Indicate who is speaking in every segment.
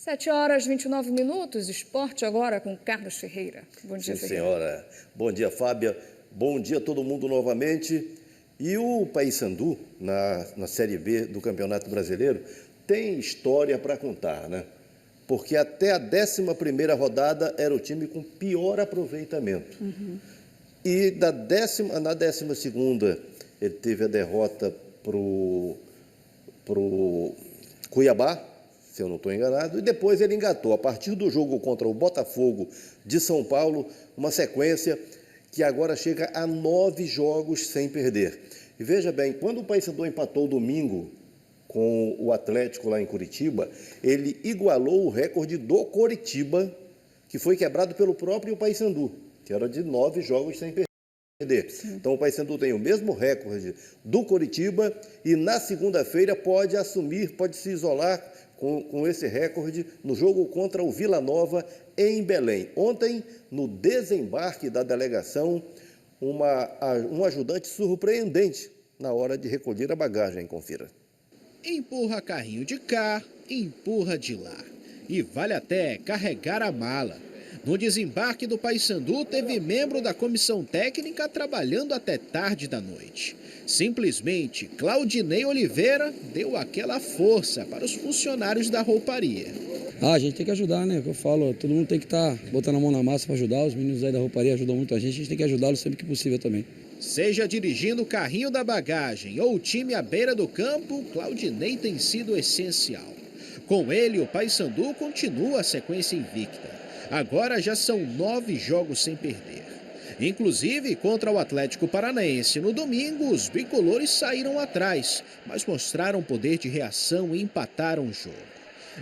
Speaker 1: 7h29, esporte agora com Carlos Ferreira. Bom dia,
Speaker 2: Sim,
Speaker 1: Ferreira.
Speaker 2: senhora. Bom dia, Fábia. Bom dia a todo mundo novamente. E o Paysandu, na Série B do Campeonato Brasileiro, tem história para contar, né? Porque até a 11ª rodada era o time com pior aproveitamento. E na 12ª, ele teve a derrota para o Cuiabá, se eu não estou enganado, e depois ele engatou, a partir do jogo contra o Botafogo de São Paulo, uma sequência que agora chega a 9 jogos sem perder. E veja bem, quando o Paysandu empatou domingo com o Atlético lá em Curitiba, ele igualou o recorde do Coritiba, que foi quebrado pelo próprio Paysandu, que era de 9 jogos sem perder. Então o Paysandu tem o mesmo recorde do Coritiba e na segunda-feira pode se isolar com esse recorde no jogo contra o Vila Nova em Belém. Ontem, no desembarque da delegação, um ajudante surpreendente na hora de recolher a bagagem. Confira.
Speaker 3: Empurra carrinho de cá, empurra de lá. E vale até carregar a mala. No desembarque do Paysandu, teve membro da comissão técnica trabalhando até tarde da noite. Simplesmente, Claudinei Oliveira deu aquela força para os funcionários da rouparia.
Speaker 4: A gente tem que ajudar, né? É o que eu falo, todo mundo tem que estar botando a mão na massa para ajudar. Os meninos aí da rouparia ajudam muito a gente tem que ajudá-los sempre que possível também.
Speaker 3: Seja dirigindo o carrinho da bagagem ou o time à beira do campo, Claudinei tem sido essencial. Com ele, o Paysandu continua a sequência invicta. Agora já são 9 jogos sem perder. Inclusive, contra o Atlético Paranaense no domingo, os bicolores saíram atrás, mas mostraram poder de reação e empataram o jogo.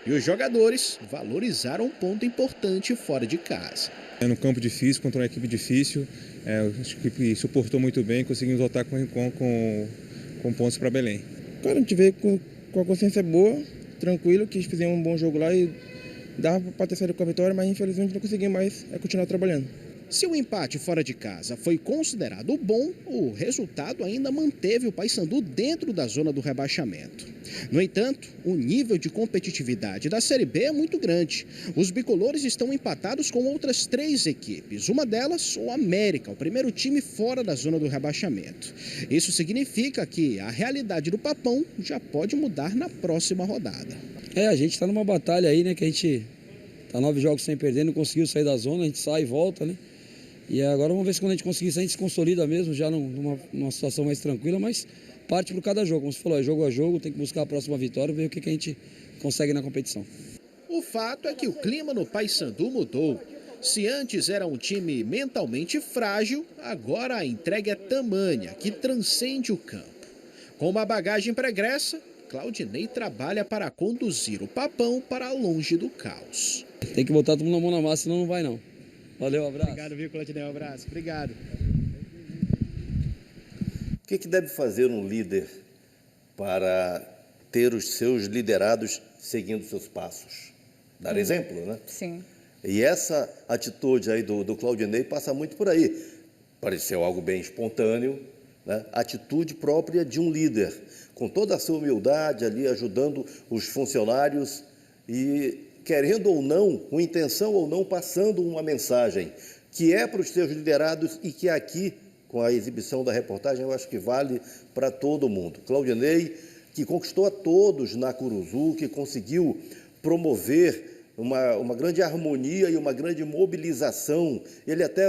Speaker 3: E os jogadores valorizaram um ponto importante fora de casa.
Speaker 5: No campo difícil, contra uma equipe difícil, a equipe suportou muito bem, conseguimos voltar com pontos para Belém.
Speaker 6: Cara, a gente veio com a consciência boa, tranquilo, que fizemos um bom jogo lá e dava para ter saído com a vitória, mas infelizmente não conseguimos mais continuar trabalhando.
Speaker 3: Se o empate fora de casa foi considerado bom, o resultado ainda manteve o Paysandu dentro da zona do rebaixamento. No entanto, o nível de competitividade da Série B é muito grande. Os bicolores estão empatados com outras 3 equipes, uma delas o América, o primeiro time fora da zona do rebaixamento. Isso significa que a realidade do Papão já pode mudar na próxima rodada.
Speaker 4: A gente está numa batalha aí, né, que a gente está 9 jogos sem perder, não conseguiu sair da zona, a gente sai e volta, né? E agora vamos ver se quando a gente conseguir isso, a gente se consolida mesmo, já numa situação mais tranquila, mas parte por cada jogo. Como você falou, é jogo a jogo, tem que buscar a próxima vitória, ver o que a gente consegue na competição.
Speaker 3: O fato é que o clima no Paysandu mudou. Se antes era um time mentalmente frágil, agora a entrega é tamanha, que transcende o campo. Com uma bagagem pregressa, Claudinei trabalha para conduzir o Papão para longe do caos.
Speaker 4: Tem que botar todo mundo a mão na massa, senão não vai não. Valeu, um abraço.
Speaker 3: Obrigado, viu, Claudinei? Um abraço. Obrigado.
Speaker 2: O que deve fazer um líder para ter os seus liderados seguindo seus passos? Dar exemplo, né?
Speaker 1: Sim.
Speaker 2: E essa atitude aí do Claudinei passa muito por aí. Pareceu algo bem espontâneo, né? Atitude própria de um líder, com toda a sua humildade ali, ajudando os funcionários e querendo ou não, com intenção ou não, passando uma mensagem que é para os seus liderados e que aqui, com a exibição da reportagem, eu acho que vale para todo mundo. Claudinei, que conquistou a todos na Curuzu, que conseguiu promover uma grande harmonia e uma grande mobilização.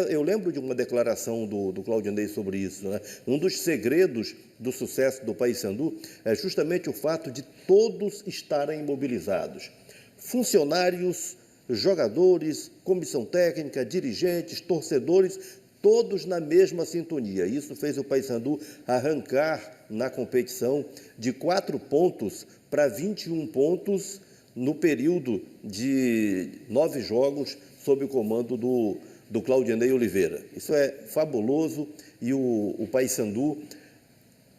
Speaker 2: Eu lembro de uma declaração do Claudinei sobre isso, né? Um dos segredos do sucesso do Paysandu é justamente o fato de todos estarem mobilizados. Funcionários, jogadores, comissão técnica, dirigentes, torcedores, todos na mesma sintonia. Isso fez o Paysandu arrancar na competição de 4 pontos para 21 pontos no período de 9 jogos sob o comando do Claudinei Oliveira. Isso é fabuloso e o Paysandu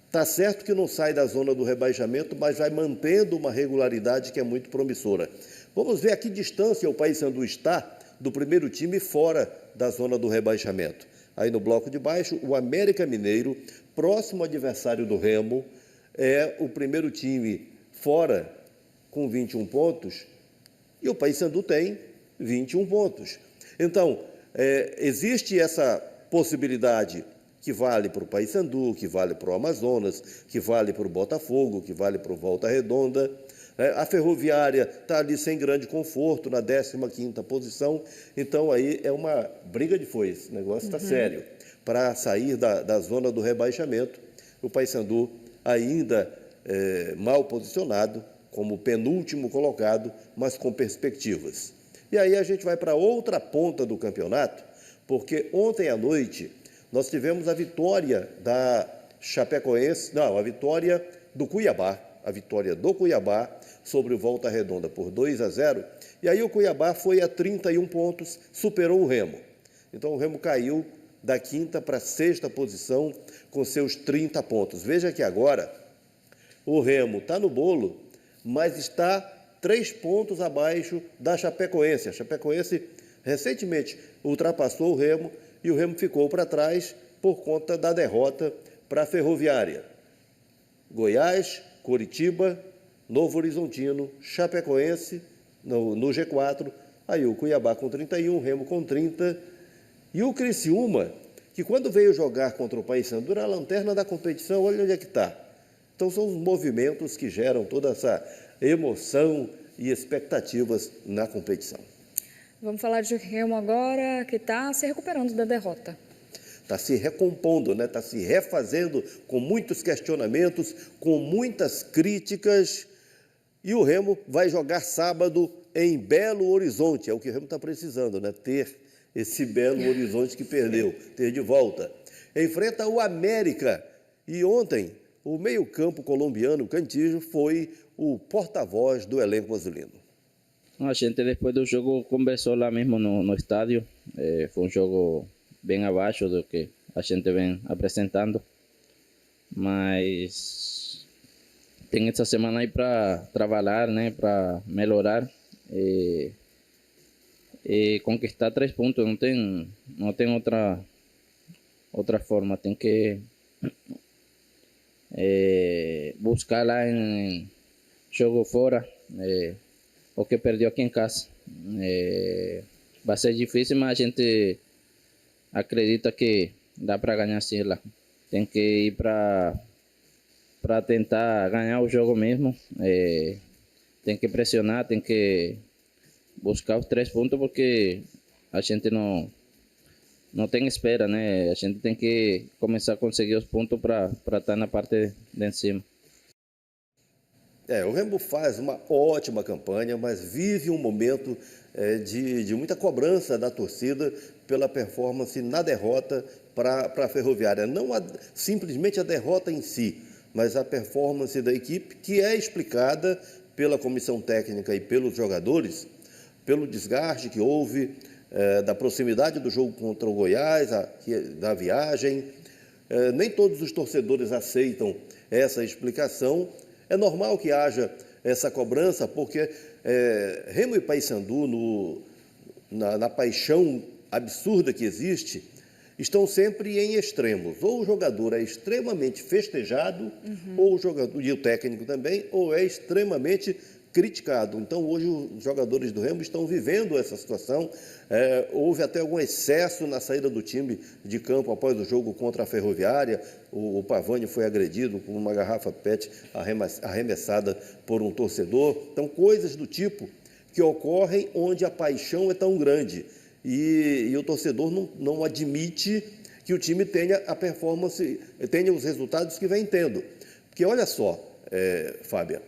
Speaker 2: está certo que não sai da zona do rebaixamento, mas vai mantendo uma regularidade que é muito promissora. Vamos ver a que distância o Paysandu está do primeiro time fora da zona do rebaixamento. Aí no bloco de baixo, o América Mineiro, próximo adversário do Remo, é o primeiro time fora com 21 pontos e o Paysandu tem 21 pontos. Então, existe essa possibilidade que vale para o Paysandu, que vale para o Amazonas, que vale para o Botafogo, que vale para o Volta Redonda. A Ferroviária está ali sem grande conforto, na 15ª posição. Então, aí é uma briga de foice, o negócio está sério. Para sair da zona do rebaixamento, o Paysandu ainda mal posicionado, como penúltimo colocado, mas com perspectivas. E aí a gente vai para outra ponta do campeonato, porque ontem à noite nós tivemos a vitória da Chapecoense, não, a vitória do Cuiabá, sobre o Volta Redonda por 2-0, e aí o Cuiabá foi a 31 pontos, superou o Remo. Então o Remo caiu da 5ª para a 6ª posição com seus 30 pontos. Veja que agora o Remo está no bolo, mas está 3 pontos abaixo da Chapecoense. A Chapecoense recentemente ultrapassou o Remo e o Remo ficou para trás por conta da derrota para a Ferroviária. Goiás, Coritiba, Novo Horizontino, Chapecoense no G4, aí o Cuiabá com 31, o Remo com 30, e o Criciúma, que quando veio jogar contra o Paysandu era a lanterna da competição, olha onde é que está. Então são os movimentos que geram toda essa emoção e expectativas na competição.
Speaker 1: Vamos falar de Remo agora, que está se recuperando da derrota.
Speaker 2: Está se recompondo, né? Está se refazendo com muitos questionamentos, com muitas críticas. E o Remo vai jogar sábado em Belo Horizonte. É o que o Remo está precisando, né? Ter esse Belo Horizonte que perdeu, ter de volta. Enfrenta o América. E ontem, o meio-campo colombiano, Cantillo, foi o porta-voz do elenco azulino.
Speaker 7: A gente, depois do jogo, conversou lá mesmo no estádio. Foi um jogo bem abaixo do que a gente vem apresentando. Mas tem essa semana aí para trabalhar, né, para melhorar e conquistar 3 pontos. Não tem outra forma. Tem que buscar lá em jogo fora o que perdeu aqui em casa. Vai ser difícil, mas a gente acredita que dá para ganhar sim lá. Tem que ir para tentar ganhar o jogo mesmo. Tem que pressionar, tem que buscar os 3 pontos, porque a gente não tem espera, né? A gente tem que começar a conseguir os pontos para estar na parte de cima.
Speaker 2: O Remo faz uma ótima campanha, mas vive um momento de muita cobrança da torcida pela performance na derrota para a Ferroviária. Não simplesmente a derrota em si, mas a performance da equipe, que é explicada pela comissão técnica e pelos jogadores, pelo desgaste que houve, da proximidade do jogo contra o Goiás, da viagem. Nem todos os torcedores aceitam essa explicação. É normal que haja essa cobrança, porque Remo e Paysandu, na paixão absurda que existe, estão sempre em extremos. Ou o jogador é extremamente festejado, ou o jogador, e o técnico também, ou é extremamente criticado. Então, hoje, os jogadores do Remo estão vivendo essa situação. Houve até algum excesso na saída do time de campo após o jogo contra a Ferroviária. O Pavani foi agredido com uma garrafa PET arremessada por um torcedor. Então, coisas do tipo que ocorrem onde a paixão é tão grande e o torcedor não admite que o time tenha a performance, tenha os resultados que vem tendo. Porque, olha só, Fábia,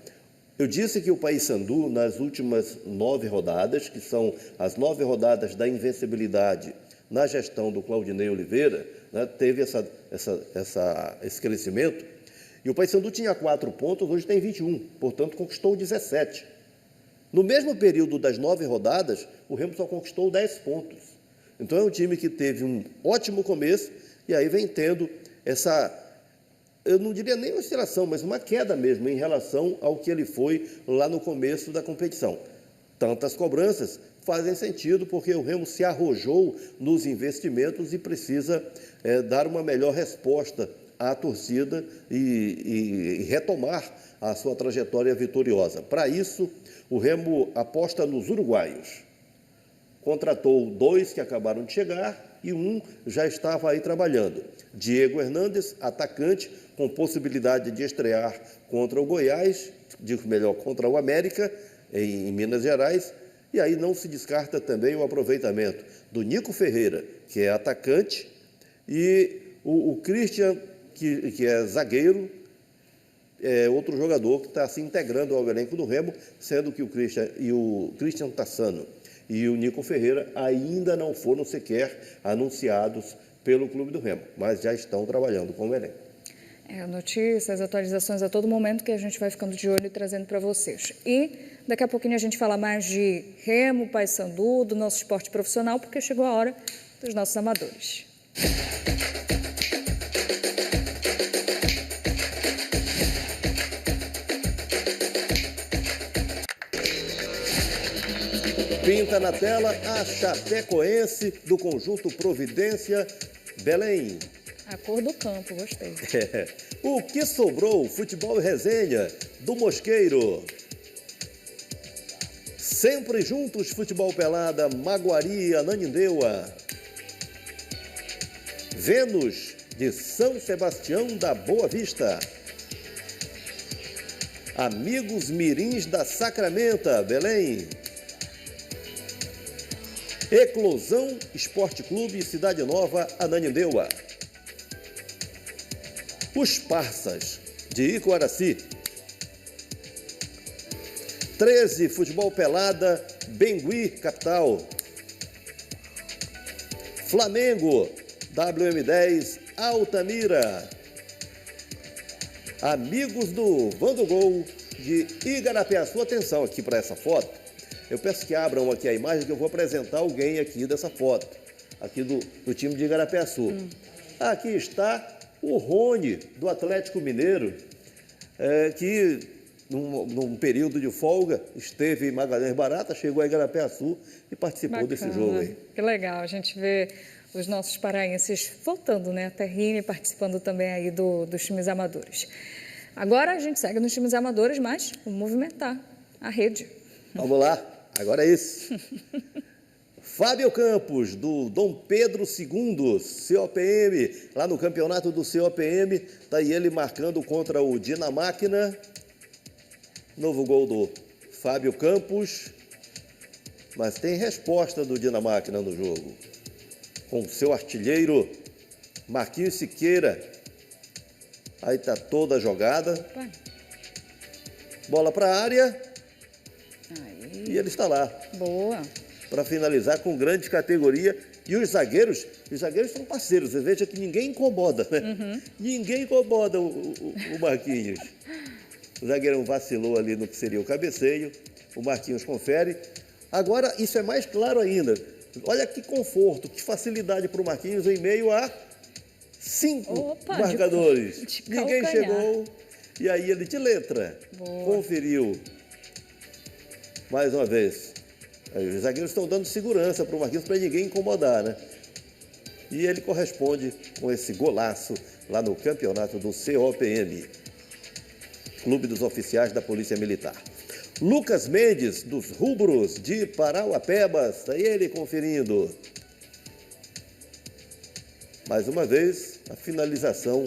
Speaker 2: eu disse que o Paysandu, nas últimas 9 rodadas, que são as 9 rodadas da invencibilidade na gestão do Claudinei Oliveira, né, teve esse crescimento, e o Paysandu tinha 4 pontos, hoje tem 21, portanto conquistou 17. No mesmo período das 9 rodadas, o Remo só conquistou 10 pontos. Então é um time que teve um ótimo começo e aí vem tendo essa, eu não diria nem oscilação, mas uma queda mesmo em relação ao que ele foi lá no começo da competição. Tantas cobranças fazem sentido, porque o Remo se arrojou nos investimentos e precisa dar uma melhor resposta à torcida e retomar a sua trajetória vitoriosa. Para isso, o Remo aposta nos uruguaios. Contratou 2 que acabaram de chegar e um já estava aí trabalhando. Diego Hernandes, atacante, com possibilidade de estrear contra o Goiás, digo melhor, contra o América, em Minas Gerais. E aí não se descarta também o aproveitamento do Nico Ferreira, que é atacante, e o Christian, que é zagueiro, é outro jogador que está se integrando ao elenco do Remo, sendo que o Christian Tassano e o Nico Ferreira ainda não foram sequer anunciados pelo Clube do Remo, mas já estão trabalhando com o elenco.
Speaker 1: Notícias, atualizações a todo momento que a gente vai ficando de olho e trazendo para vocês. E daqui a pouquinho a gente fala mais de Remo, Paysandu, do nosso esporte profissional, porque chegou a hora dos nossos amadores.
Speaker 2: Pinta na tela a Chapecoense do conjunto Providência Belém.
Speaker 1: A cor do campo, gostei.
Speaker 2: O que sobrou? Futebol e resenha do Mosqueiro. Sempre juntos, futebol pelada, Maguari, Ananindeua. Vênus, de São Sebastião da Boa Vista. Amigos Mirins da Sacramenta, Belém. Eclosão Esporte Clube Cidade Nova, Ananindeua. Os Parças, de Icoaraci. 13, Futebol Pelada, Bengui, capital. Flamengo, WM10, Altamira. Amigos do Vandogol, de Igarapiaçu. Atenção aqui para essa foto. Eu peço que abram aqui a imagem que eu vou apresentar alguém aqui dessa foto. Aqui do time de Igarapiaçu. Aqui está o Rony, do Atlético Mineiro, que num período de folga esteve em Magalhães Barata, chegou a Igarapiaçu e participou
Speaker 1: Bacana.
Speaker 2: desse jogo aí.
Speaker 1: Que legal, a gente vê os nossos paraenses voltando, né, a terrinha e participando também aí dos times amadores. Agora a gente segue nos times amadores, mas vamos movimentar a rede.
Speaker 2: Vamos lá, agora é isso. Fábio Campos, do Dom Pedro II, COPM, lá no campeonato do COPM, está aí ele marcando contra o Dinamáquina. Novo gol do Fábio Campos, mas tem resposta do Dinamáquina no jogo. Com o seu artilheiro, Marquinhos Siqueira. Aí está toda a jogada. Bola para a área.
Speaker 1: Aí.
Speaker 2: E ele está lá.
Speaker 1: Boa.
Speaker 2: Para finalizar com grande categoria. E os zagueiros são parceiros. Você veja que ninguém incomoda, né?
Speaker 1: Uhum.
Speaker 2: Ninguém incomoda o Marquinhos. O zagueirão vacilou ali no que seria o cabeceio. O Marquinhos confere. Agora, isso é mais claro ainda. Olha que conforto, que facilidade para o Marquinhos em meio a 5 marcadores.
Speaker 1: de
Speaker 2: Ninguém
Speaker 1: calcanhar.
Speaker 2: chegou. E aí ele de letra.
Speaker 1: Boa.
Speaker 2: Conferiu. Mais uma vez. Os zagueiros estão dando segurança para o Marquinhos para ninguém incomodar, né? E ele corresponde com esse golaço lá no campeonato do COPM, Clube dos Oficiais da Polícia Militar. Lucas Mendes, dos Rubros de Parauapebas, está ele conferindo. Mais uma vez, a finalização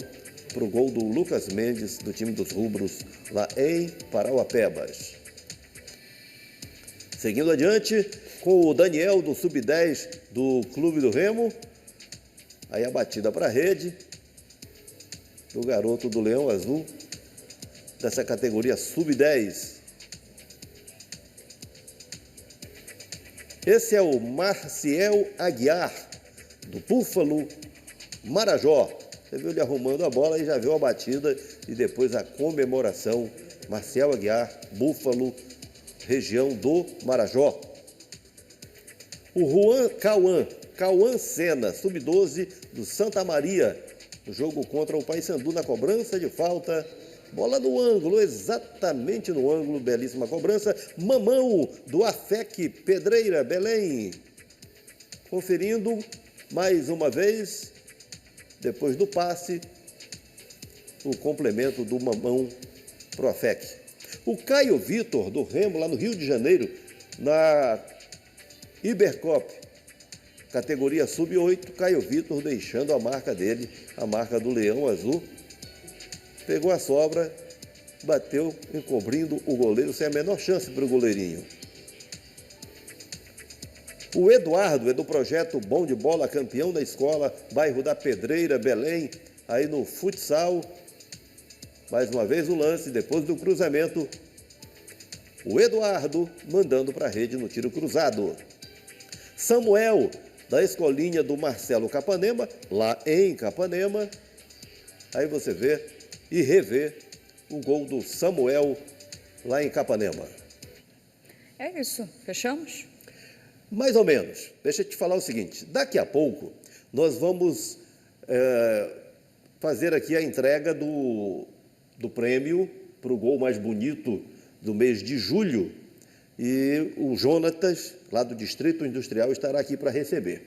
Speaker 2: para o gol do Lucas Mendes, do time dos Rubros, lá em Parauapebas. Seguindo adiante, com o Daniel, do Sub-10 do Clube do Remo. Aí a batida para a rede do garoto do Leão Azul, dessa categoria Sub-10. Esse é o Marciel Aguiar, do Búfalo Marajó. Você viu ele arrumando a bola e já viu a batida e depois a comemoração. Marciel Aguiar, Búfalo, região do Marajó. O Juan Cauã Sena, Sub-12 do Santa Maria. O jogo contra o Paysandu na cobrança de falta. Bola no ângulo, exatamente no ângulo, belíssima cobrança. Mamão, do Afec Pedreira, Belém. Conferindo mais uma vez, depois do passe, o complemento do Mamão Profec. O Caio Vitor, do Remo, lá no Rio de Janeiro, na Ibercop, categoria sub-8, Caio Vitor deixando a marca dele, a marca do Leão Azul. Pegou a sobra, bateu, encobrindo o goleiro, sem a menor chance para o goleirinho. O Eduardo é do projeto Bom de Bola, campeão da escola, bairro da Pedreira, Belém, aí no futsal. Mais uma vez o lance, depois do cruzamento, o Eduardo mandando para a rede no tiro cruzado. Samuel, da escolinha do Marcelo Capanema, lá em Capanema. Aí você vê e revê o gol do Samuel lá em Capanema.
Speaker 1: É isso, fechamos?
Speaker 2: Mais ou menos. Deixa eu te falar o seguinte, daqui a pouco nós vamos fazer aqui a entrega do prêmio para o gol mais bonito do mês de julho e o Jonatas, lá do Distrito Industrial, estará aqui para receber.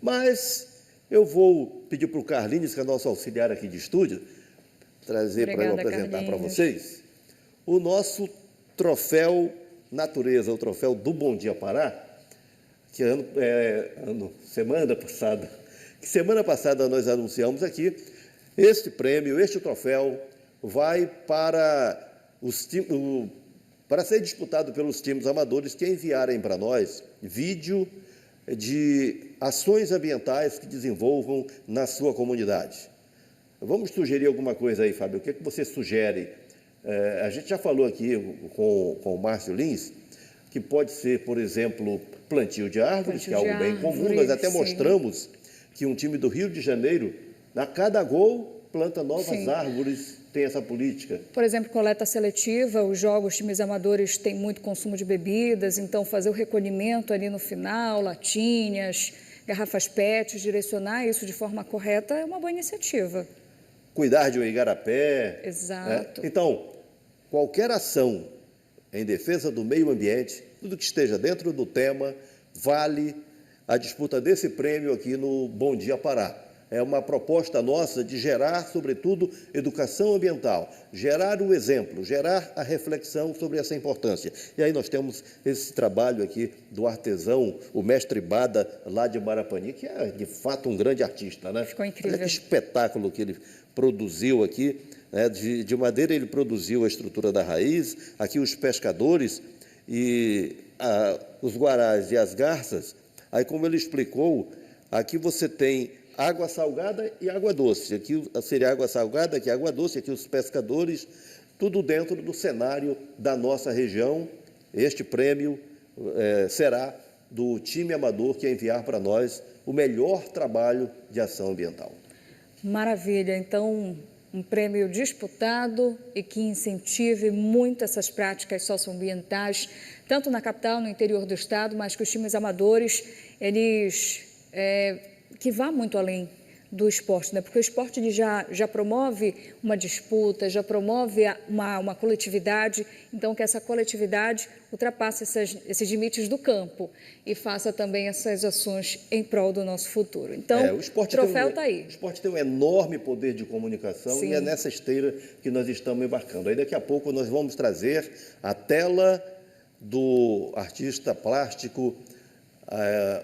Speaker 2: Mas eu vou pedir para o Carlinhos, que é nosso auxiliar aqui de estúdio, trazer para eu apresentar para vocês o nosso troféu Natureza, o troféu do Bom Dia Pará, que semana passada nós anunciamos aqui. Este prêmio, este troféu, vai para ser disputado pelos times amadores que enviarem para nós vídeo de ações ambientais que desenvolvam na sua comunidade. Vamos sugerir alguma coisa aí, Fábio? O que você sugere? A gente já falou aqui com o Márcio Lins, que pode ser, por exemplo, plantio de árvores, que é algo bem comum. Nós até mostramos que um time do Rio de Janeiro, a cada gol, planta novas árvores, tem essa política.
Speaker 1: Por exemplo, coleta seletiva, os times amadores têm muito consumo de bebidas, então fazer o recolhimento ali no final, latinhas, garrafas PET, direcionar isso de forma correta é uma boa iniciativa.
Speaker 2: Cuidar de um igarapé.
Speaker 1: Exato.
Speaker 2: Então, qualquer ação em defesa do meio ambiente, tudo que esteja dentro do tema, vale a disputa desse prêmio aqui no Bom Dia Pará. É uma proposta nossa de gerar, sobretudo, educação ambiental, gerar o exemplo, gerar a reflexão sobre essa importância. E aí nós temos esse trabalho aqui do artesão, o mestre Bada, lá de Marapani, que é, de fato, um grande artista, né?
Speaker 1: Ficou incrível.
Speaker 2: Olha que espetáculo que ele produziu aqui. De madeira ele produziu a estrutura da raiz, aqui os pescadores e os guarás e as garças. Aí, como ele explicou, aqui você tem água salgada e água doce. Aqui seria água salgada, aqui água doce, aqui os pescadores, tudo dentro do cenário da nossa região. Este prêmio será do time amador que enviar para nós o melhor trabalho de ação ambiental.
Speaker 1: Maravilha, então um prêmio disputado e que incentive muito essas práticas socioambientais, tanto na capital, no interior do estado, mas que os times amadores, eles que vá muito além do esporte, né? Porque o esporte ele já promove uma disputa, já promove uma coletividade, então que essa coletividade ultrapasse esses limites do campo e faça também essas ações em prol do nosso futuro. Então, o troféu está aí.
Speaker 2: O esporte tem um enorme poder de comunicação. Sim. E é nessa esteira que nós estamos embarcando. Aí daqui a pouco nós vamos trazer a tela do artista plástico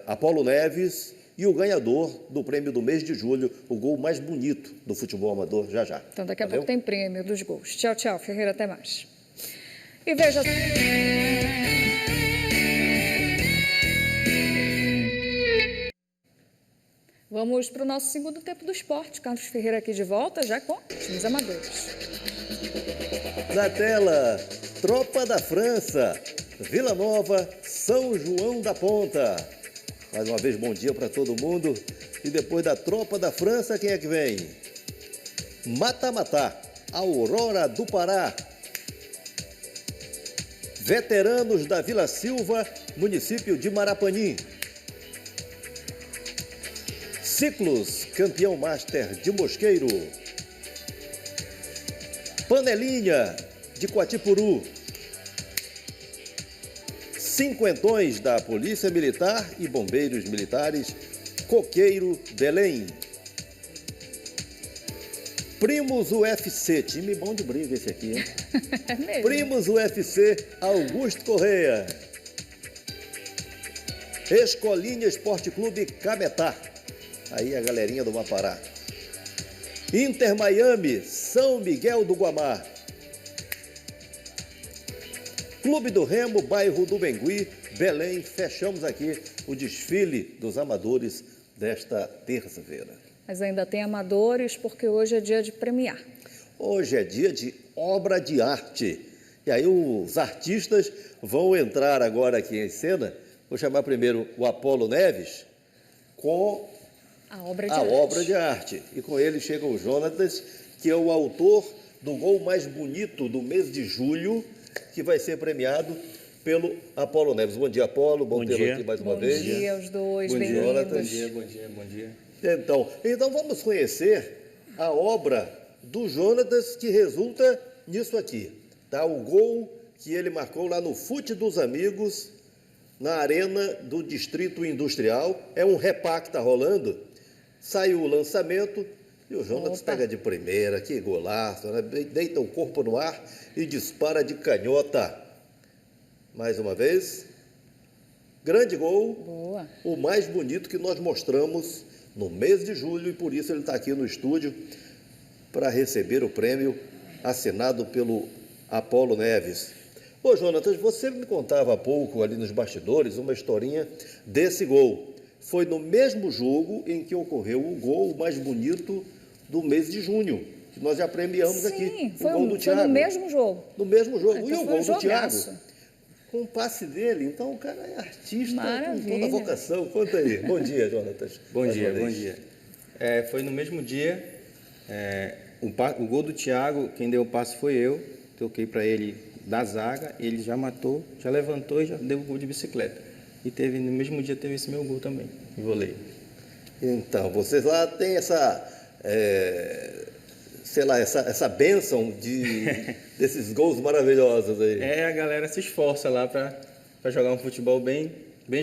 Speaker 2: Apolo Neves, e o ganhador do prêmio do mês de julho, o gol mais bonito do futebol amador, já já.
Speaker 1: Então, daqui a pouco tem prêmio dos gols. Tchau, tchau, Ferreira, até mais. E veja... Vamos para o nosso segundo tempo do esporte. Carlos Ferreira aqui de volta, já com times amadores.
Speaker 2: Na tela, Tropa da França, Vila Nova, São João da Ponta. Mais uma vez, bom dia para todo mundo. E depois da Tropa da França, quem é que vem? Mata-Mata, Aurora do Pará. Veteranos da Vila Silva, município de Marapani. Ciclos, campeão master de Mosqueiro. Panelinha, de Coatipuru. Cinquentões da Polícia Militar e Bombeiros Militares, Coqueiro, Belém. Primos UFC, time bom de briga esse aqui, hein?
Speaker 1: É mesmo.
Speaker 2: Primos UFC, Augusto Correia. Escolinha Esporte Clube Cametá. Aí a galerinha do Mapará. Inter Miami, São Miguel do Guamá. Clube do Remo, bairro do Bengui, Belém. Fechamos aqui o desfile dos amadores desta terça-feira.
Speaker 1: Mas ainda tem amadores, porque hoje é dia de premiar.
Speaker 2: Hoje é dia de obra de arte. E aí os artistas vão entrar agora aqui em cena. Vou chamar primeiro o Apolo Neves com
Speaker 1: A obra de
Speaker 2: a
Speaker 1: arte.
Speaker 2: obra de arte. E com ele chega o Jonatas, que é o autor do gol mais bonito do mês de julho, que vai ser premiado pelo Apolo Neves. Bom dia, Apolo. Bom tê-lo aqui mais uma vez.
Speaker 1: Bom dia aos dois,
Speaker 2: Bom dia,
Speaker 1: bem-vindos.
Speaker 2: Jonatas.
Speaker 5: Bom dia.
Speaker 2: Então vamos conhecer a obra do Jonatas, que resulta nisso aqui. Tá? O gol que ele marcou lá no Fute dos Amigos, na arena do Distrito Industrial. É um repá que está rolando. Saiu o lançamento e o Jonatas pega de primeira. Que golaço, né? Deita o corpo no ar e dispara de canhota. Mais uma vez. Grande gol.
Speaker 1: Boa.
Speaker 2: O mais bonito que nós mostramos no mês de julho, e por isso ele está aqui no estúdio para receber o prêmio assinado pelo Apolo Neves. Ô, Jonatas, você me contava há pouco ali nos bastidores uma historinha desse gol. Foi no mesmo jogo em que ocorreu o gol mais bonito do mês de junho, que nós já premiamos aqui.
Speaker 1: Sim,
Speaker 2: O gol do
Speaker 1: foi
Speaker 2: Thiago.
Speaker 1: no mesmo jogo.
Speaker 2: No mesmo jogo.
Speaker 1: Então
Speaker 2: E o
Speaker 1: foi
Speaker 2: gol
Speaker 1: um
Speaker 2: do Thiago?
Speaker 1: jogaço.
Speaker 2: Com o passe dele. Então o cara é artista com
Speaker 1: Maravilha.
Speaker 2: toda a vocação. Conta aí. Bom dia, Jonatas.
Speaker 8: Bom
Speaker 2: Mais uma
Speaker 8: dia, bom
Speaker 2: vez.
Speaker 8: dia. Foi no mesmo dia, o gol do Thiago, quem deu o passe foi eu, toquei para ele da zaga, ele já matou, já levantou e já deu o gol de bicicleta. E no mesmo dia teve esse meu gol também, de voleio.
Speaker 2: Então, vocês lá têm essa, essa bênção desses gols maravilhosos aí.
Speaker 8: A galera se esforça lá para jogar um futebol bem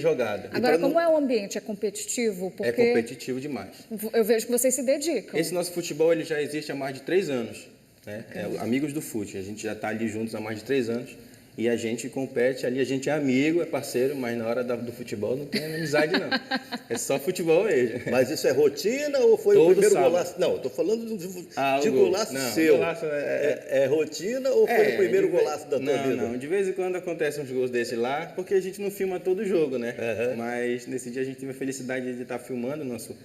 Speaker 8: jogado.
Speaker 1: Agora, como é o ambiente? É competitivo? Porque
Speaker 8: É competitivo demais.
Speaker 1: eu vejo que vocês se dedicam.
Speaker 8: Esse nosso futebol ele já existe há mais de 3 anos. Né? Amigos do Fute. A gente já está ali juntos há mais de 3 anos. E a gente compete ali, a gente é amigo, é parceiro, mas na hora do futebol não tem amizade, não. É só futebol mesmo.
Speaker 2: Mas isso é rotina ou foi o primeiro golaço? Não, estou falando de golaço
Speaker 8: não,
Speaker 2: seu.
Speaker 8: Golaço
Speaker 2: é rotina ou foi o primeiro golaço da tua vida?
Speaker 8: Não, de vez em quando acontecem uns gols desse lá, porque a gente não filma todo jogo, né?
Speaker 2: Uhum.
Speaker 8: Mas nesse dia a gente teve a felicidade de estar filmando o nosso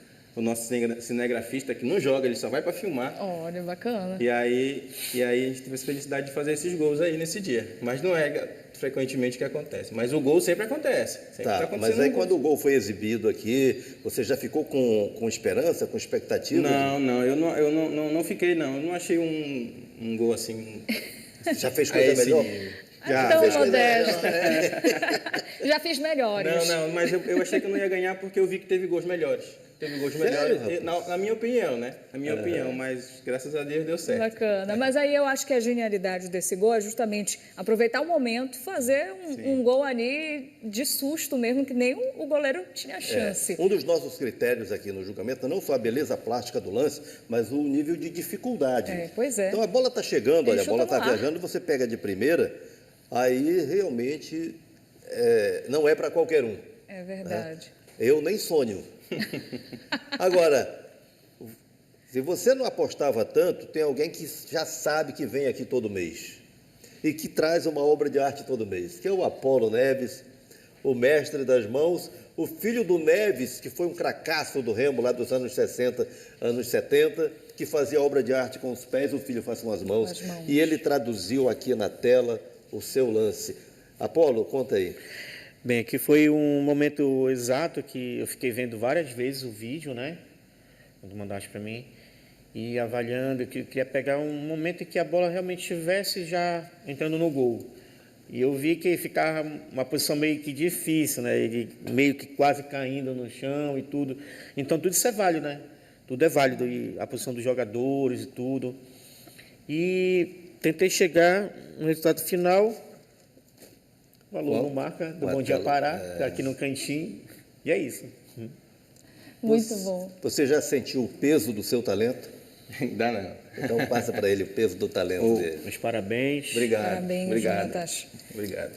Speaker 8: cinegrafista que não joga, ele só vai para filmar.
Speaker 1: Olha, bacana.
Speaker 8: E aí a gente teve a felicidade de fazer esses gols aí nesse dia. Mas não é frequentemente que acontece. Mas o gol sempre acontece. Sempre tá acontecendo
Speaker 2: mas aí
Speaker 8: um gol.
Speaker 2: quando o gol foi exibido aqui, você já ficou com esperança, com expectativa?
Speaker 8: Não, eu não fiquei, não. Eu não achei um gol assim.
Speaker 2: Já fez coisa melhor?
Speaker 8: Já.
Speaker 1: Tão
Speaker 2: fez coisa
Speaker 1: modesto.
Speaker 2: melhor,
Speaker 1: Já fiz melhores.
Speaker 8: Não, mas eu achei que eu não ia ganhar porque eu vi que teve gols melhores. Teve gols
Speaker 2: Sério,
Speaker 8: melhores, na minha opinião, né? Na minha opinião, mas graças a Deus deu certo.
Speaker 1: Bacana. Mas aí eu acho que a genialidade desse gol é justamente aproveitar o momento, fazer um gol ali de susto mesmo, que nem o goleiro tinha chance.
Speaker 2: Um dos nossos critérios aqui no julgamento é não só a beleza plástica do lance, mas o nível de dificuldade.
Speaker 1: Pois é.
Speaker 2: Então a bola está chegando, olha, a bola
Speaker 1: chuta
Speaker 2: está
Speaker 1: no ar.
Speaker 2: viajando, você pega de primeira, aí realmente não é para qualquer um.
Speaker 1: É verdade.
Speaker 2: Eu nem sonho. Agora, se você não apostava tanto, tem alguém que já sabe que vem aqui todo mês e que traz uma obra de arte todo mês, que é o Apolo Neves, o mestre das mãos, o filho do Neves, que foi um cracaço do Remo lá dos anos 60, anos 70, que fazia obra de arte com os pés, o filho faz com as mãos. E ele traduziu aqui na tela o seu lance. Apolo, conta aí.
Speaker 9: Bem, aqui foi um momento exato que eu fiquei vendo várias vezes o vídeo, né? Quando mandaste para mim. E avaliando, eu queria pegar um momento em que a bola realmente estivesse já entrando no gol. E eu vi que ficava uma posição meio que difícil, né? Ele meio que quase caindo no chão e tudo. Então tudo isso é válido, né? Tudo é válido, e a posição dos jogadores e tudo. E tentei chegar no resultado final. O aluno marca do Bom Dia Pará, aqui no cantinho. E é isso.
Speaker 1: Muito bom.
Speaker 2: Você já sentiu o peso do seu talento?
Speaker 8: Dá não.
Speaker 2: Então passa para ele o peso do talento dele.
Speaker 9: Meus parabéns.
Speaker 8: Obrigado.
Speaker 1: Parabéns,
Speaker 8: obrigado.
Speaker 1: Jonatas.
Speaker 8: Obrigado.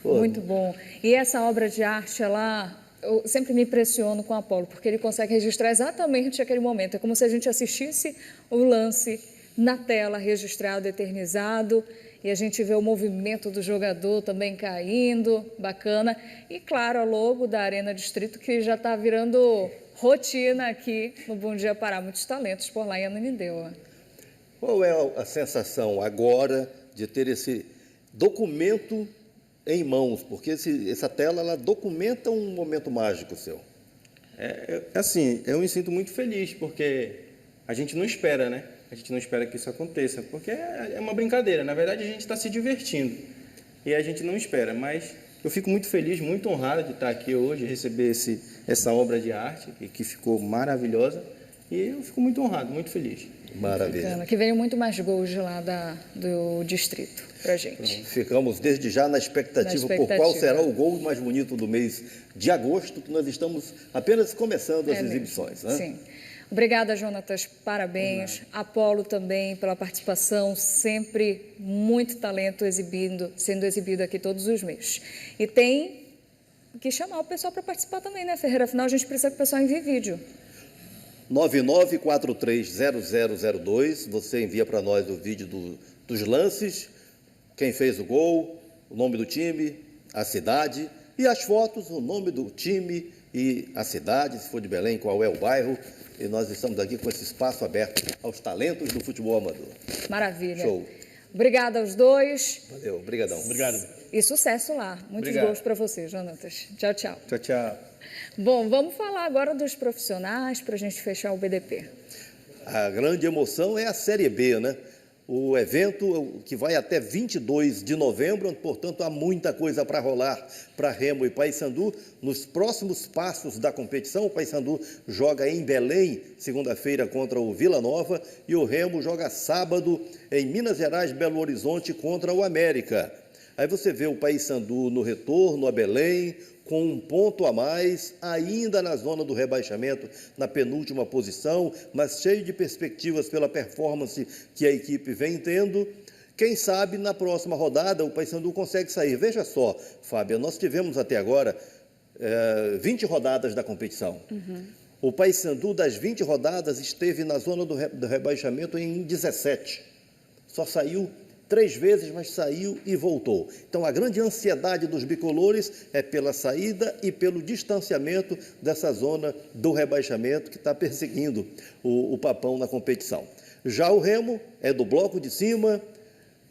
Speaker 1: Muito bom. E essa obra de arte, eu sempre me impressiono com o Apolo, porque ele consegue registrar exatamente aquele momento. É como se a gente assistisse o lance na tela, registrado, eternizado, e a gente vê o movimento do jogador também caindo, bacana. E, claro, a logo da Arena Distrito, que já está virando rotina aqui no Bom Dia Pará. Muitos talentos por lá em Ananindeua.
Speaker 2: Qual é a sensação agora de ter esse documento em mãos? Porque essa tela, ela documenta um momento mágico seu.
Speaker 8: Assim, eu me sinto muito feliz, porque a gente não espera, né? A gente não espera que isso aconteça, porque é uma brincadeira. Na verdade, a gente está se divertindo e a gente não espera. Mas eu fico muito feliz, muito honrado de estar aqui hoje, receber essa obra de arte, que ficou maravilhosa. E eu fico muito honrado, muito feliz.
Speaker 2: Maravilha.
Speaker 1: Bacana, que venham muito mais gols de lá do distrito para a gente.
Speaker 2: Ficamos desde já na expectativa por qual será o gol mais bonito do mês de agosto, que nós estamos apenas começando as exibições. Né?
Speaker 1: Sim. Obrigada, Jonatas, parabéns. Apolo também pela participação, sempre muito talento sendo exibido aqui todos os meses. E tem que chamar o pessoal para participar também, né, Ferreira? Afinal, a gente precisa que o pessoal envie vídeo.
Speaker 2: 99430002, você envia para nós o vídeo dos lances, quem fez o gol, o nome do time, a cidade e as fotos, o nome do time e a cidade, se for de Belém, qual é o bairro. E nós estamos aqui com esse espaço aberto aos talentos do futebol amador.
Speaker 1: Maravilha.
Speaker 2: Show.
Speaker 1: Obrigada aos dois.
Speaker 2: Valeu, obrigadão.
Speaker 9: Obrigado.
Speaker 1: E sucesso lá. Muitos gols para você, Jonatas. Tchau, tchau.
Speaker 8: Tchau, tchau.
Speaker 1: Bom, vamos falar agora dos profissionais para a gente fechar o BDP.
Speaker 2: A grande emoção é a Série B, né? O evento que vai até 22 de novembro, portanto, há muita coisa para rolar para Remo e Paysandu. Nos próximos passos da competição, o Paysandu joga em Belém, segunda-feira, contra o Vila Nova, e o Remo joga sábado em Minas Gerais, Belo Horizonte, contra o América. Aí você vê o Paysandu no retorno a Belém, com um ponto a mais, ainda na zona do rebaixamento, na penúltima posição, mas cheio de perspectivas pela performance que a equipe vem tendo. Quem sabe, na próxima rodada, o Paysandu consegue sair. Veja só, Fábio, nós tivemos até agora 20 rodadas da competição. O Paysandu, das 20 rodadas, esteve na zona do rebaixamento em 17. Só saiu 3 vezes, mas saiu e voltou. Então, a grande ansiedade dos bicolores é pela saída e pelo distanciamento dessa zona do rebaixamento que está perseguindo o Papão na competição. Já o Remo é do bloco de cima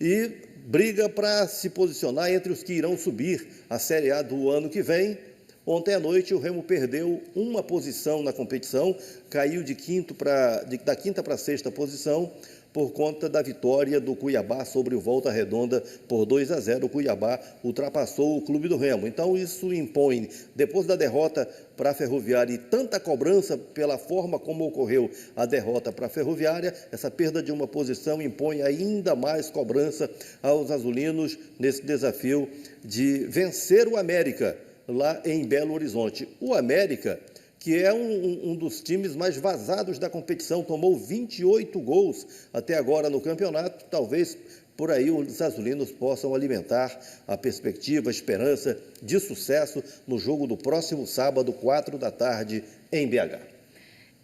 Speaker 2: e briga para se posicionar entre os que irão subir a Série A do ano que vem. Ontem à noite, o Remo perdeu uma posição na competição, caiu da quinta para a sexta posição, por conta da vitória do Cuiabá sobre o Volta Redonda por 2-0. O Cuiabá ultrapassou o Clube do Remo. Então, isso impõe, depois da derrota para a Ferroviária e tanta cobrança pela forma como ocorreu a derrota para a Ferroviária, essa perda de uma posição impõe ainda mais cobrança aos azulinos nesse desafio de vencer o América lá em Belo Horizonte. O América, que é um dos times mais vazados da competição, tomou 28 gols até agora no campeonato. Talvez por aí os azulinos possam alimentar a perspectiva, a esperança de sucesso no jogo do próximo sábado, 4 da tarde, em BH.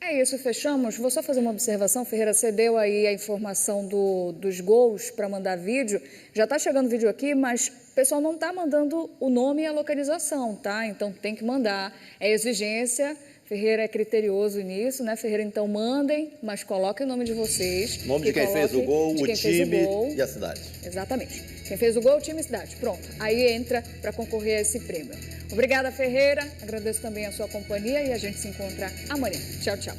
Speaker 1: É isso, fechamos. Vou só fazer uma observação, Ferreira, você deu aí a informação dos gols para mandar vídeo. Já está chegando vídeo aqui, mas o pessoal não está mandando o nome e a localização, tá? Então tem que mandar. É exigência. Ferreira é criterioso nisso, né, Ferreira? Então mandem, mas coloquem o nome de vocês.
Speaker 2: Nome de quem fez o gol, o time e a cidade.
Speaker 1: Exatamente. Quem fez o gol, time e cidade. Pronto. Aí entra para concorrer a esse prêmio. Obrigada, Ferreira. Agradeço também a sua companhia e a gente se encontra amanhã. Tchau, tchau.